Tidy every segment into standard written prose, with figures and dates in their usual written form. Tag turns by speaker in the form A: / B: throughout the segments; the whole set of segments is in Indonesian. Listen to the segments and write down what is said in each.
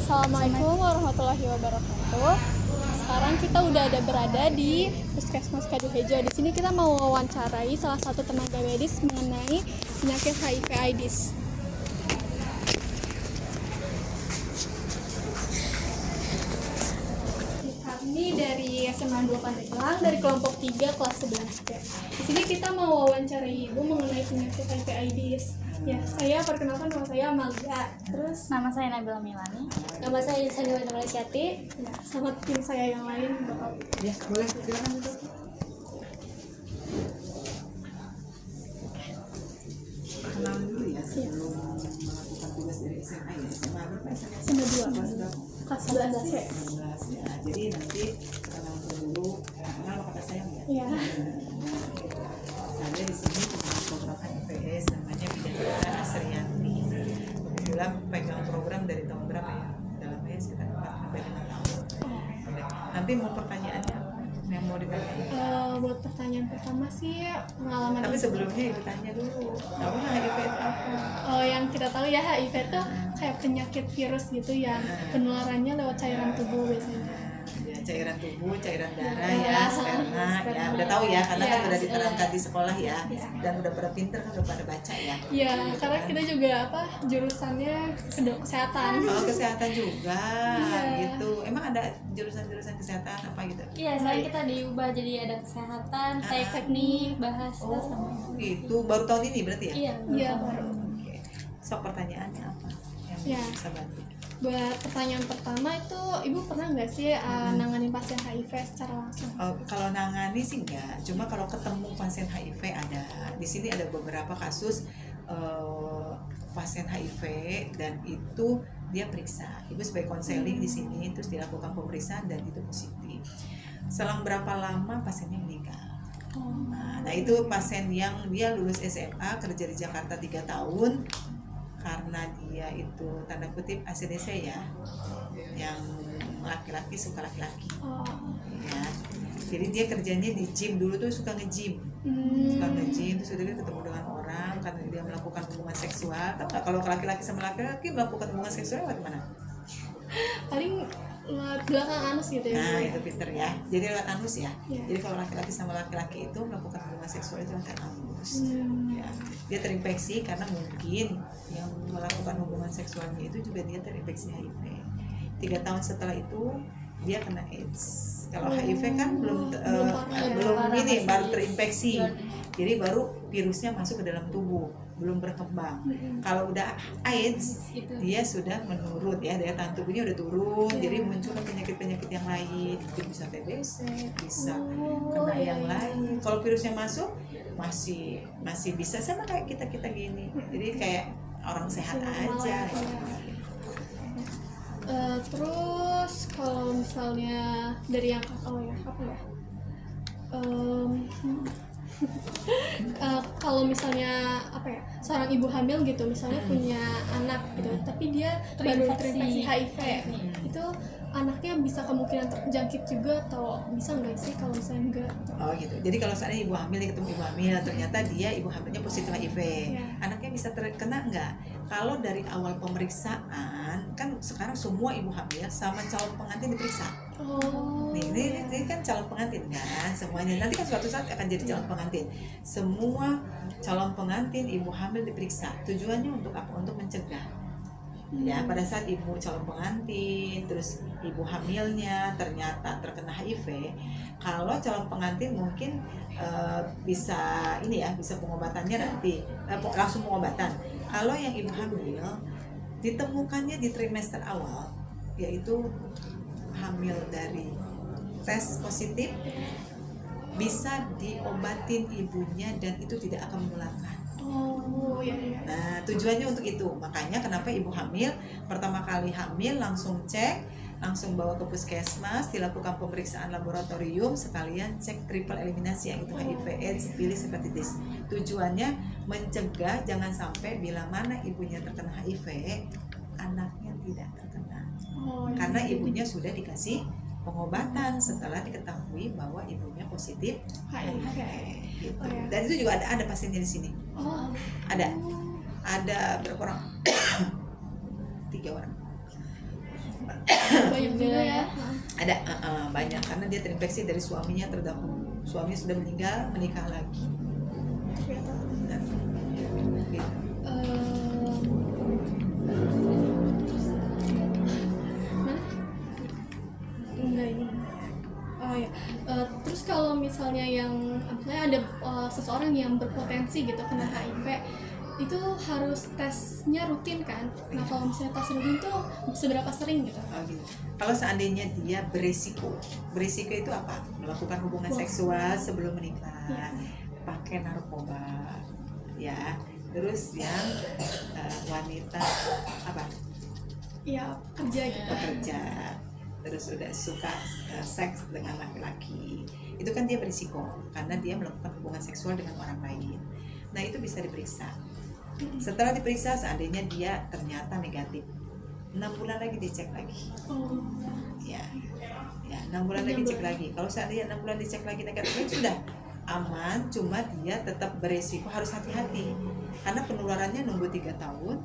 A: Assalamualaikum warahmatullahi wabarakatuh. Sekarang kita udah berada di Puskesmas Kaduhejo. Di sini kita mau wawancarai salah satu tenaga medis mengenai penyakit HIV/AIDS. Kami dari SMA 2 Pandeglang dari kelompok 3 kelas 11C. Di sini kita mau wawancarai Ibu mengenai penyakit HIV/AIDS. Ya, saya perkenalkan, nama saya Amalia. Terus
B: Nama saya Nabila Milani.
C: Nama saya Sandiwara Malaysiati.
A: ya, sama tim saya yang lain Bapak.
D: Ya, boleh, silakan itu. Kenalan dulu ya sebelum melakukan tugas dari SMA ya. SMA berapa SMA?
A: SMA 2
D: Kelas berapa?
A: kelas 11 ya.
D: 16 ya. Jadi nanti kenalan dulu. Kenal kata sayang ya.
A: Iya.
D: Saya di sini punya program HIVS namanya Bidan Kita Asrianti. Kebetulan pegang program dari tahun berapa ya? Dalamnya sekitar 4-5 tahun. Nanti mau pertanyaannya apa? Yang mau ditanyain?
A: Buat pertanyaan pertama sih pengalaman.
D: Tapi sebelumnya ibu tanya dulu, kamu HIV itu apa?
A: Yang kita tahu ya, HIV itu kayak penyakit virus gitu yang penularannya lewat cairan tubuh biasanya.
D: Ya, cairan tubuh, cairan darah
A: Ya,
D: ya, sperma ya, udah tahu ya, karena
A: Ya,
D: kan udah diterangkan di sekolah ya,
A: Ya.
D: dan udah pada pinter kan udah pada baca ya.
A: Iya, karena kita juga jurusannya kesehatan.
D: Oh, kesehatan juga,
A: Iya.
D: gitu. Emang ada jurusan-jurusan kesehatan apa gitu?
B: Iya, sekarang kita diubah jadi ada kesehatan, teknik, bahasa sama.
D: Oh, gitu. Baru tahun ini berarti ya?
B: Iya,
A: Iya, baru.
D: Oke. So pertanyaannya apa yang
A: Ya.
D: bisa bantu?
A: Buat pertanyaan pertama itu, Ibu pernah nggak sih nanganin pasien HIV secara langsung?
D: Oh, kalau nangani sih enggak, cuma kalau ketemu pasien HIV ada. Di sini ada beberapa kasus pasien HIV dan itu dia periksa. Ibu sebagai konseling di sini terus dilakukan pemeriksaan dan itu positif. Selang berapa lama pasiennya meninggal. Nah, itu pasien yang dia lulus SMA kerja di Jakarta 3 tahun karena dia itu tanda kutip ACDC ya, yang laki-laki suka laki-laki. Ya. Jadi dia kerjanya di gym, dulu tuh suka nge-gym. Suka nge-gym, terus udah dia ketemu dengan orang karena dia melakukan hubungan seksual. Tahu nggak kalau laki-laki sama laki-laki melakukan hubungan seksual bagaimana?
A: Paling lewat belakang anus gitu ya.
D: Nah, itu pinter ya. Jadi lewat anus ya.
A: Ya.
D: Jadi kalau laki-laki sama laki-laki itu melakukan hubungan seksual itu lewat anus. Ya. Dia terinfeksi karena mungkin yang melakukan hubungan seksualnya itu juga dia terinfeksi HIV. 3 tahun setelah itu dia kena AIDS. Kalau HIV kan belum ini baru terinfeksi. Jadi baru virusnya masuk ke dalam tubuh, belum berkembang. Kalau udah AIDS, dia sudah menurun ya, daya tahan tubuhnya udah turun. Jadi muncul penyakit-penyakit yang lain, itu bisa TBC, bisa kena yang lain. Kalau virusnya masuk masih bisa sama kayak kita gini. Jadi kayak orang sehat aja.
A: Terus kalau misalnya dari yang kalau misalnya seorang ibu hamil gitu misalnya punya anak gitu tapi dia baru terinfeksi HIV itu anaknya bisa kemungkinan terjangkit juga atau bisa nggak sih kalau misalnya enggak?
D: Oh gitu. Jadi kalau seandainya ibu hamil ketemu ibu hamil ternyata dia ibu hamilnya positif HIV, anaknya bisa terkena nggak? Kalau dari awal pemeriksaan kan sekarang semua ibu hamil sama calon pengantin diperiksa. Ini kan calon pengantin kan semuanya. Nanti kan suatu saat akan jadi calon pengantin. Semua calon pengantin ibu hamil diperiksa. Tujuannya untuk apa? Untuk mencegah. Ya, pada saat ibu calon pengantin, terus ibu hamilnya ternyata terkena HIV, kalau calon pengantin mungkin bisa bisa pengobatannya nanti langsung pengobatan. Kalau yang ibu hamil ditemukannya di trimester awal, yaitu hamil dari tes positif, bisa diobatin ibunya dan itu tidak akan menularkan. Nah, tujuannya untuk itu. Makanya kenapa ibu hamil pertama kali hamil langsung cek, langsung bawa ke puskesmas, dilakukan pemeriksaan laboratorium sekalian cek triple eliminasi yang itu HIV, AIDS, sifilis, hepatitis. Tujuannya mencegah jangan sampai bila mana ibunya terkena HIV, anaknya tidak terkena. Karena ibunya sudah dikasih pengobatan setelah diketahui bahwa ibunya positif HIV. Gitu. Dan itu juga ada pasiennya di sini. Ada berapa orang? 3 orang.
A: banyak juga ya.
D: Ada banyak karena dia terinfeksi dari suaminya terdahulu. Suaminya sudah meninggal, menikah lagi.
A: Ternyata.
D: Nah, gitu.
A: Mana? Enggak ini. Oh ya. Terus kalau misalnya ada seseorang yang berpotensi gitu kena HIV, itu harus tesnya rutin kan? Nah kalau misalnya tes rutin tuh seberapa sering gitu?
D: Oh, gitu. Kalau seandainya dia berisiko itu apa? Melakukan hubungan seksual sebelum menikah, pakai narkoba, ya. Terus yang wanita apa?
A: Ya kerja gitu.
D: Pekerja, terus sudah suka seks dengan laki-laki, itu kan dia berisiko karena dia melakukan hubungan seksual dengan orang lain. Nah itu bisa diperiksa. Setelah diperiksa seandainya dia ternyata negatif, 6 bulan lagi dicek lagi. Ya 6 bulan lagi cek lagi. Kalau seandainya 6 bulan dicek lagi negatif, sudah aman, cuma dia tetap beresiko, harus hati-hati karena penularannya nunggu 3 tahun,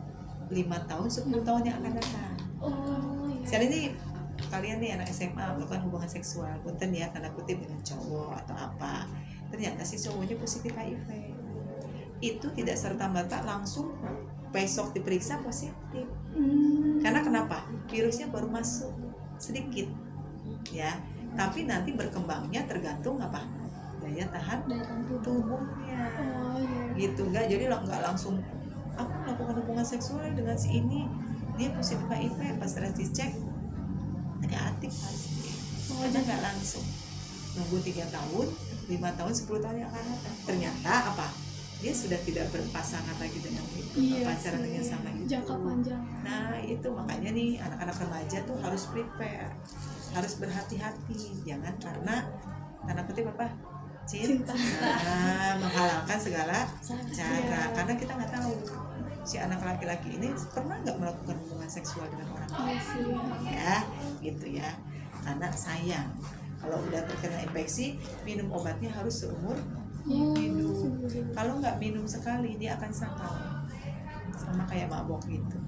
D: 5 tahun, 10 tahun yang akan datang. Seandainya kalian nih anak SMA melakukan hubungan seksual, punten ya tanda kutip dengan cowok atau apa, ternyata si cowoknya positif HIV, itu tidak serta-merta langsung besok diperiksa positif. Karena kenapa? Virusnya baru masuk sedikit, ya. Tapi nanti berkembangnya tergantung apa? Daya tahan tubuhnya. Gitu nggak? Jadi nggak langsung aku melakukan hubungan seksual dengan si ini, dia positif HIV, pas dicek negatif pasti. Karena nggak langsung. Nunggu 3 tahun, 5 tahun, 10 tahun yang akan datang. Ternyata apa? Dia sudah tidak berpasangan lagi dengan itu, pacaran dengan sama itu.
A: Jangka panjang.
D: Nah itu makanya nih anak-anak remaja tuh harus prepare, harus berhati-hati, jangan karena tanda kutip apa? Cinta. Menghalalkan segala cara, karena kita nggak tahu si anak laki-laki ini pernah nggak melakukan hubungan seksual dengan orang lain, ya gitu ya. Karena sayang kalau udah terkena infeksi, minum obatnya harus seumur hidup. Kalau nggak minum sekali dia akan sakau, sama kayak mabok gitu.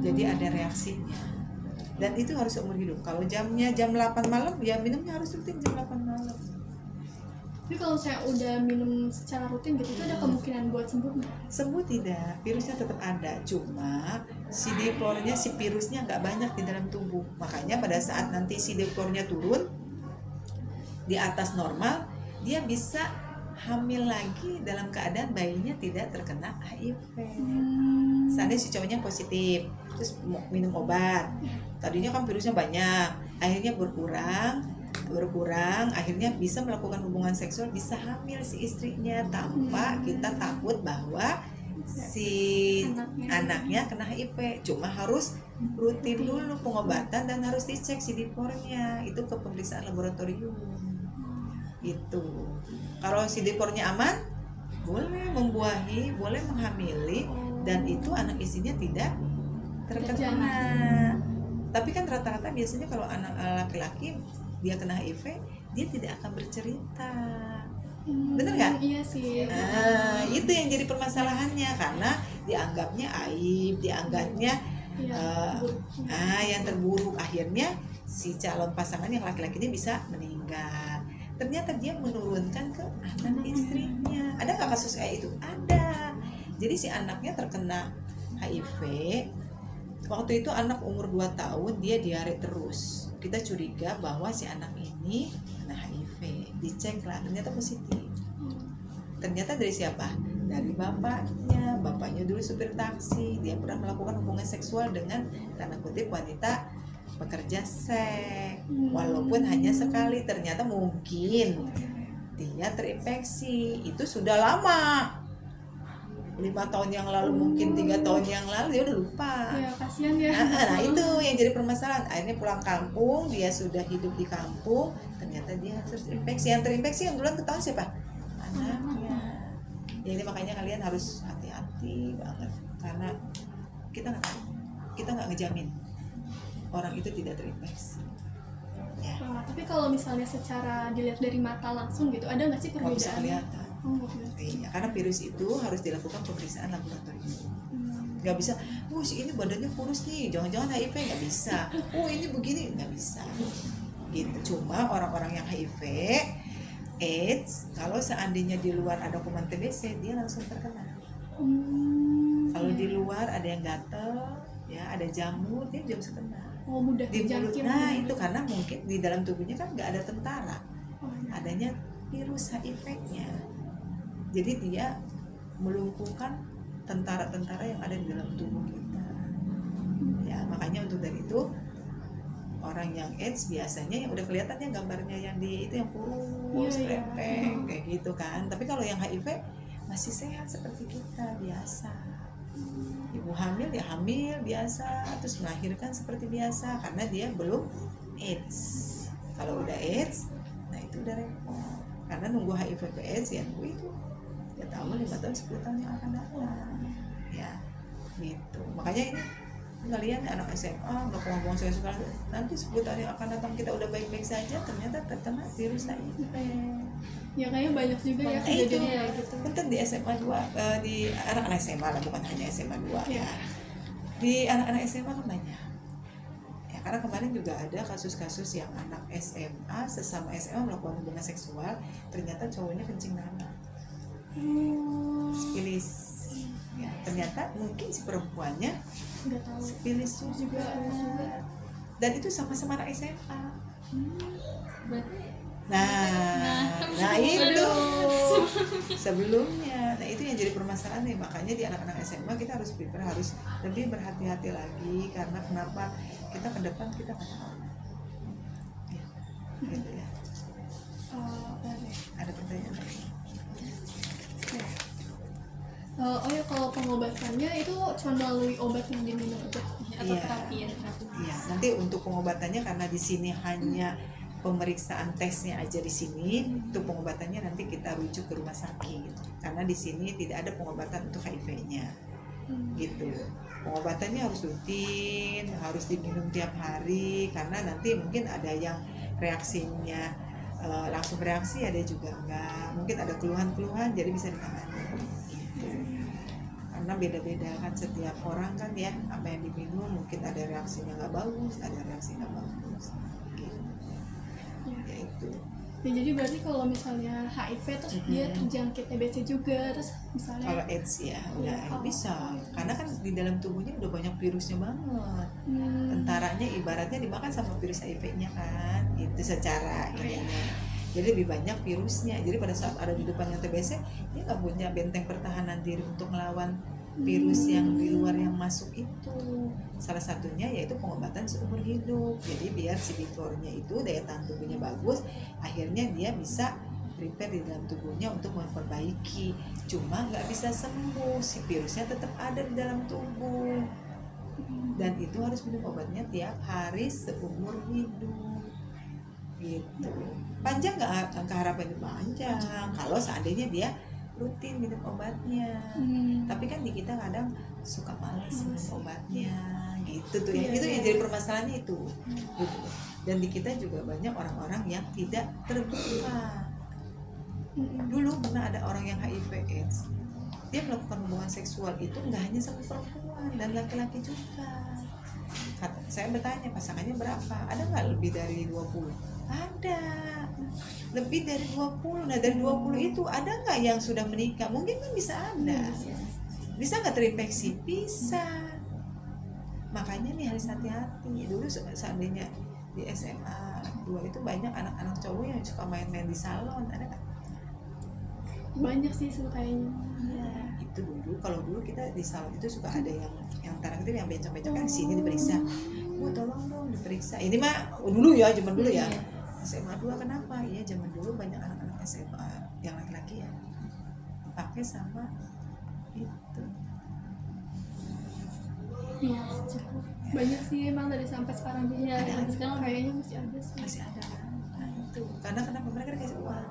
D: Jadi ada reaksinya, dan itu harus seumur hidup. Kalau jamnya jam 8 malam, ya minumnya harus rutin jam 8 malam.
A: Tapi kalau saya udah minum secara rutin gitu, itu ada kemungkinan buat sembuh nggak?
D: Sembuh tidak, virusnya tetap ada, cuma si CD4-nya, si virusnya nggak banyak di dalam tubuh. Makanya pada saat nanti si CD4-nya turun di atas normal, dia bisa hamil lagi dalam keadaan bayinya tidak terkena HIV. Seandainya si cowoknya positif, terus minum obat, tadinya kan virusnya banyak, akhirnya berkurang, akhirnya bisa melakukan hubungan seksual, bisa hamil si istrinya tanpa kita takut bahwa si anaknya kena HIV. Cuma harus rutin dulu pengobatan dan harus dicek CD4-nya, itu ke pemeriksaan laboratorium. Itu kalau CD4-nya aman, boleh membuahi, boleh menghamili, dan itu anak istrinya tidak terkena. Tapi kan rata-rata biasanya kalau anak laki-laki dia kena HIV, dia tidak akan bercerita. Bener nggak?
A: Iya sih.
D: Itu yang jadi permasalahannya, karena dianggapnya aib, dianggapnya yang terburuk. Akhirnya si calon pasangan yang laki-laki ini bisa meninggal. Ternyata dia menurunkan ke anak istrinya. Ada nggak kasus kayak itu? Ada. Jadi si anaknya terkena HIV. Waktu itu anak umur 2 tahun, dia diare terus. Kita curiga bahwa si anak ini kena HIV. Dicek lah, ternyata positif. Ternyata dari siapa? Dari bapaknya. Bapaknya dulu supir taksi. Dia pernah melakukan hubungan seksual dengan tanda kutip wanita pekerja seks, walaupun hanya sekali. Ternyata mungkin dia terinfeksi. Itu sudah lama, 5 tahun yang lalu, mungkin 3 tahun yang lalu, dia udah lupa.
A: Ya kasihan ya.
D: Nah itu yang jadi permasalahan. Akhirnya pulang kampung, dia sudah hidup di kampung, ternyata dia terinfeksi. Yang terinfeksi yang duluan ketahuan siapa? Anaknya. Jadi makanya kalian harus hati-hati banget, karena kita nggak ngejamin orang itu tidak terinfeksi. Ya.
A: Tapi kalau misalnya secara dilihat dari mata langsung gitu, ada nggak sih
D: Nggak bisa
A: perbedaan?
D: kelihatan.
A: Nggak kelihatan.
D: Iya, karena virus itu harus dilakukan pemeriksaan laboratorium. nggak bisa. Oh si ini badannya kurus nih, jangan-jangan HIV, nggak bisa. Oh ini begini, nggak bisa gitu. Cuma orang-orang yang HIV AIDS, kalau seandainya di luar ada kuman TBC, dia langsung terkena. Kalau di luar ada yang gatel, ya ada jamur, dia juga bisa kena.
A: Oh, mudah
D: Di mulut,
A: terjangkit.
D: nah itu karena mungkin di dalam tubuhnya kan nggak ada tentara,
A: Oh, iya.
D: adanya virus HIV-nya. Jadi dia melumpuhkan tentara-tentara yang ada di dalam tubuh kita. Ya makanya untuk dari itu orang yang AIDS biasanya yang udah kelihatannya gambarnya yang di itu yang kurus,
A: Iya, iya.
D: krempeng kayak gitu kan. Tapi kalau yang HIV masih sehat seperti kita biasa. Ibu hamil ya hamil biasa, terus melahirkan seperti biasa karena dia belum AIDS. Kalau udah AIDS, nah itu udah repot. Karena nunggu HIV ke AIDS ya nunggu itu. Ya tahu 5 tahun 10 tahun yang akan datang. Ya, gitu. Makanya ini kalian anak SMA nggak ngomong saya sekarang nanti 10 tahun yang akan datang kita udah baik-baik saja ternyata terkena virus HIV.
A: Ya kayaknya banyak juga ya
D: Itu
A: kejadiannya kayak gitu.
D: punten di SMA 2 di anak-anak SMA lah, bukan hanya SMA 2
A: Iya.
D: ya. Di anak-anak SMA kan banyak. Ya karena kemarin juga ada kasus-kasus yang anak SMA sesama SMA melakukan hubungan seksual, ternyata cowoknya kencing darah. Sipilis. Ya, ternyata mungkin si perempuannya
A: Nggak tahu
D: sipilis juga. Dan itu sama-sama anak SMA.
B: Berarti
D: Nah itu sebelumnya. Nah itu yang jadi permasalahan nih. Makanya di anak-anak SMA kita harus prepare, harus lebih berhati-hati lagi. Karena kenapa kita ke depan kita nggak tahu. Ya, gitu ya. Ada pertanyaan lagi?
A: Oh ya, kalau pengobatannya itu cuma melalui obat yang diminum itu.
B: atau
D: Iya.
B: terapi ya terapi.
D: Iya, nanti untuk pengobatannya karena di sini hanya pemeriksaan tesnya aja di sini, untuk pengobatannya nanti kita rujuk ke rumah sakit. Karena di sini tidak ada pengobatan untuk HIV-nya. Gitu. Pengobatannya harus rutin, harus diminum tiap hari karena nanti mungkin ada yang reaksinya langsung reaksi, ada juga enggak. Mungkin ada keluhan-keluhan jadi bisa ditangani. Gitu. Karena beda-beda kan setiap orang kan ya, apa yang diminum mungkin ada reaksinya nggak bagus, ada reaksi nggak bagus gitu. Ya itu
A: Ya, jadi berarti kalau misalnya HIV terus dia terjangkit TBC juga, terus misalnya
D: kalau AIDS ya udah
A: Oh.
D: bisa karena kan di dalam tubuhnya udah banyak virusnya banget. Tentaranya ibaratnya dimakan sama virus HIV-nya kan, itu secara ininya. Jadi lebih banyak virusnya. Jadi pada saat ada di depannya TBC, dia nggak punya benteng pertahanan diri untuk melawan virus yang di luar yang masuk itu. Salah satunya yaitu pengobatan seumur hidup. Jadi biar si before-nya itu daya tahan tubuhnya bagus, akhirnya dia bisa prepare di dalam tubuhnya untuk memperbaiki. Cuma nggak bisa sembuh, si virusnya tetap ada di dalam tubuh. Dan itu harus minum obatnya tiap hari seumur hidup. Gitu. Panjang nggak angka harapannya panjang kalau seandainya dia rutin minum obatnya. Tapi kan di kita kadang suka malas minum obatnya gitu tuh ya. Itu yang jadi permasalahannya itu gitu. Dan di kita juga banyak orang-orang yang tidak terbuka. Dulu pernah ada orang yang HIV AIDS, dia melakukan hubungan seksual itu nggak hanya sama perempuan dan laki-laki juga. Saya bertanya pasangannya berapa, ada nggak lebih dari 20? Ada, lebih dari 20. Nah dari 20 itu ada nggak yang sudah menikah? Mungkin kan bisa ada. Bisa nggak terinfeksi? Bisa. Makanya nih harus hati-hati. Dulu seandainya di SMA 2 itu banyak anak-anak cowok yang suka main-main di salon, ada nggak?
A: banyak sih kayaknya.
D: Ya, itu dulu. Kalau dulu kita di salon itu suka ada yang tarang itu yang becok-becok kan di sini diperiksa. Bu tolong dong diperiksa. Ini mah dulu ya, zaman dulu ya. SMA 2 kenapa? Iya zaman dulu banyak anak-anak SMA yang laki-laki ya pakai sama itu.
A: Iya, cukup. Banyak sih emang dari sampai sekarang juga.
B: Iya,
A: Sampai
B: ada.
A: sekarang kayaknya masih ada sih.
D: Masih ada. Nah, itu. Karena kenapa mereka dikasih uang?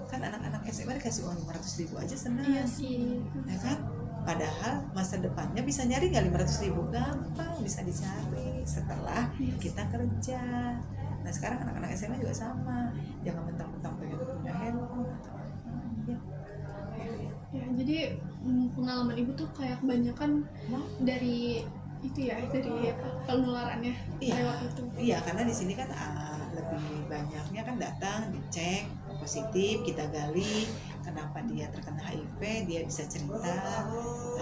D: Kan anak-anak SMA dikasih uang 500.000 aja senang.
A: Iya sih.
D: Ya kan? Padahal masa depannya bisa nyari nggak 500.000? Gampang bisa dicari setelah kita kerja. Nah sekarang anak-anak SMA juga sama, jangan mentang-mentang pengen punya handphone atau apa. Ya, gitu ya.
A: Ya, jadi pengalaman ibu tuh kayak kebanyakan dari itu ya, dari apa, penularannya lewat itu.
D: Iya, karena di sini kan lebih banyaknya kan datang dicek positif, kita gali kenapa dia terkena HIV, dia bisa cerita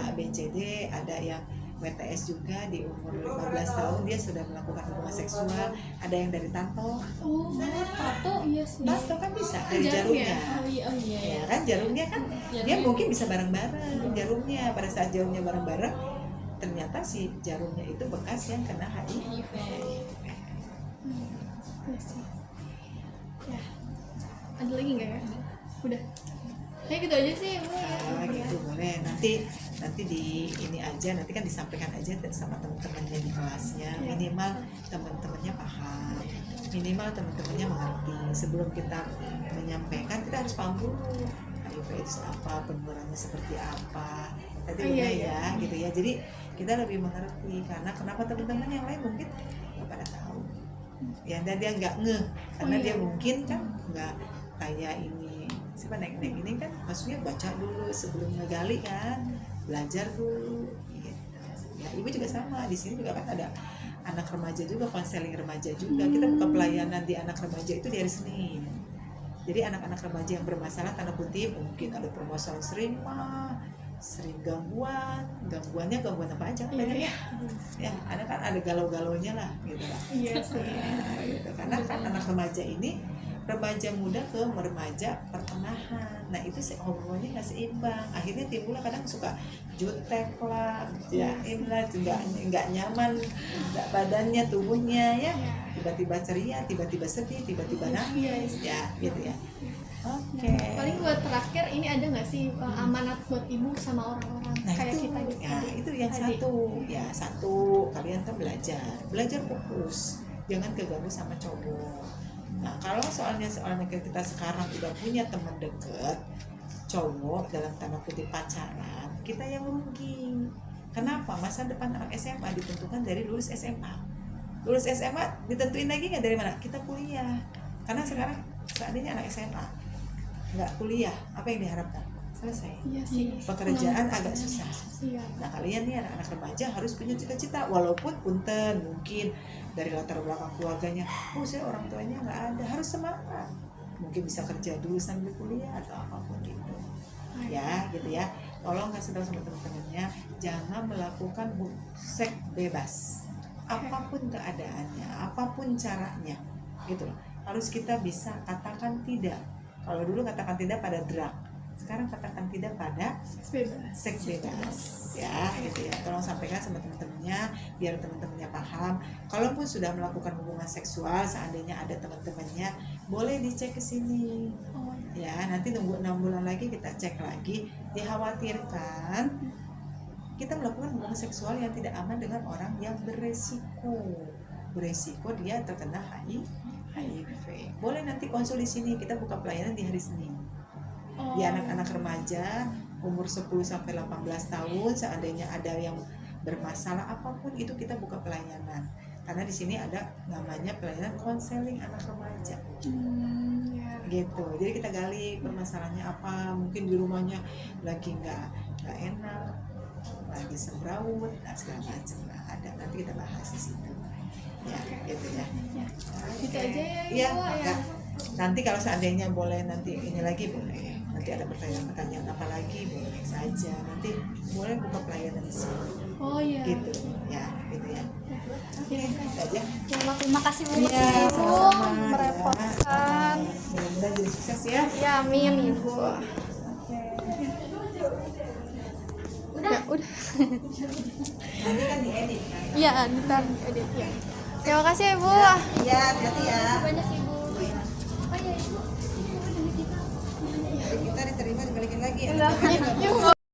D: ABCD, ada yang WTS juga di umur 15 tahun dia sudah melakukan hubungan seksual, ada yang dari tato.
A: Oh, tato iya sih.
D: Tato kan bisa dari
A: Jarum
D: jarumnya.
A: ya? Oh iya,
D: Ya kan jarumnya kan dia mungkin bisa bareng-bareng jarumnya, pada saat jarumnya bareng-bareng ternyata si jarumnya itu bekas yang kena HIV.
A: Iya sih. Ya. Ada lagi nggak ya? Udah. Kayak gitu aja sih, Bu ya.
D: Gitu boleh. Nanti di ini aja, nanti kan disampaikan aja sama teman-temannya di kelasnya. Minimal teman-temannya paham, minimal teman-temannya mengerti. Sebelum kita menyampaikan, kita harus paham dulu HIV itu apa, penularannya seperti apa. Tadi ya, gitu ya. Jadi kita lebih mengerti karena kenapa teman-teman yang lain mungkin nggak pada tahu. Ya, dan dia nggak ngeh karena dia mungkin kan nggak kayak ini. Siapa naik ini kan maksudnya baca dulu sebelum ngegali kan, belajar dulu gitu. Ya ibu juga sama, di sini juga kan ada anak remaja juga, konseling remaja juga. Kita buka pelayanan di anak remaja itu di hari Senin. Jadi anak-anak remaja yang bermasalah tanda kutip mungkin ada permasalahan sering gangguannya gangguan apa aja kan ya ada kan ada galau-galaunya lah gitu lah. Gitu. Karena kan anak remaja ini remaja muda ke remaja pertengahan, nah itu hormonnya nggak seimbang, akhirnya timbullah kadang suka jutek lah, jaim lah, nggak nyaman badannya, tubuhnya ya, tiba-tiba ceria, tiba-tiba sedih, tiba-tiba nangis ya gitu ya. Oke.
A: Paling buat terakhir ini ada nggak sih amanat buat ibu sama orang-orang kayak
D: itu,
A: kita gitu?
D: ya itu yang satu kalian kan belajar fokus, jangan keganggu sama cowok. Nah kalau soalnya kita sekarang udah punya teman deket cowok dalam tanda kutip pacaran, kita yang rugi. Kenapa? Masa depan anak SMA ditentukan dari lulus SMA. Lulus SMA ditentuin lagi nggak dari mana? Kita kuliah. Karena sekarang seandainya anak SMA nggak kuliah, apa yang diharapkan? Selesai.
A: Iya sih.
D: Pekerjaan agak susah.
A: Iya.
D: Nah kalian nih anak-anak remaja harus punya cita-cita, walaupun punten mungkin dari latar belakang keluarganya, saya orang tuanya nggak ada, harus semangat. Mungkin bisa kerja dulu sambil kuliah atau apapun itu. Ya gitu ya. Tolong kasih tahu sama teman-temannya, jangan melakukan seks bebas. Apapun keadaannya, apapun caranya, gitu loh. Harus kita bisa katakan tidak. Kalau dulu katakan tidak pada drug, sekarang katakan tidak pada seks bebas ya gitu ya. Tolong sampaikan sama teman-temannya biar teman-temannya paham. Kalaupun sudah melakukan hubungan seksual, seandainya ada teman-temannya, boleh dicek ke sini ya. Nanti nunggu 6 bulan lagi kita cek lagi. Dikhawatirkan kita melakukan hubungan seksual yang tidak aman dengan orang yang beresiko dia terkena HIV. Boleh nanti konsul di sini, kita buka pelayanan di hari Senin. Di anak-anak remaja umur 10 sampai 18 tahun, seandainya ada yang bermasalah apapun itu kita buka pelayanan. Karena di sini ada namanya pelayanan konseling anak remaja. Gitu. Jadi kita gali permasalahannya apa, mungkin di rumahnya lagi nggak enak, lagi semrawut, segala macam ada. Nanti kita bahas di situ. Ya, gitu ya.
A: Gitu aja ya.
D: Nanti kalau seandainya boleh nanti ini lagi boleh. Nanti ada pertanyaan-pertanyaan apa lagi boleh saja. Nanti boleh buka pelayanan di sini.
A: Oh iya.
D: Gitu ya, gitu ya. Oke, itu aja.
B: Ya, terima kasih Bu.
A: Iya,
D: sama-sama.
A: merepotkan.
D: Mudah-mudahan jadi sukses ya.
A: Ya, amin Ibu. Udah.
D: Nanti kan diedit kan.
A: Iya, ntar edit ya. Terima kasih ya, Bu.
D: Iya, hati-hati ya.
B: Banyak Ibu.
D: Kita diterima dibalikin lagi.
A: Enggak.
D: Ada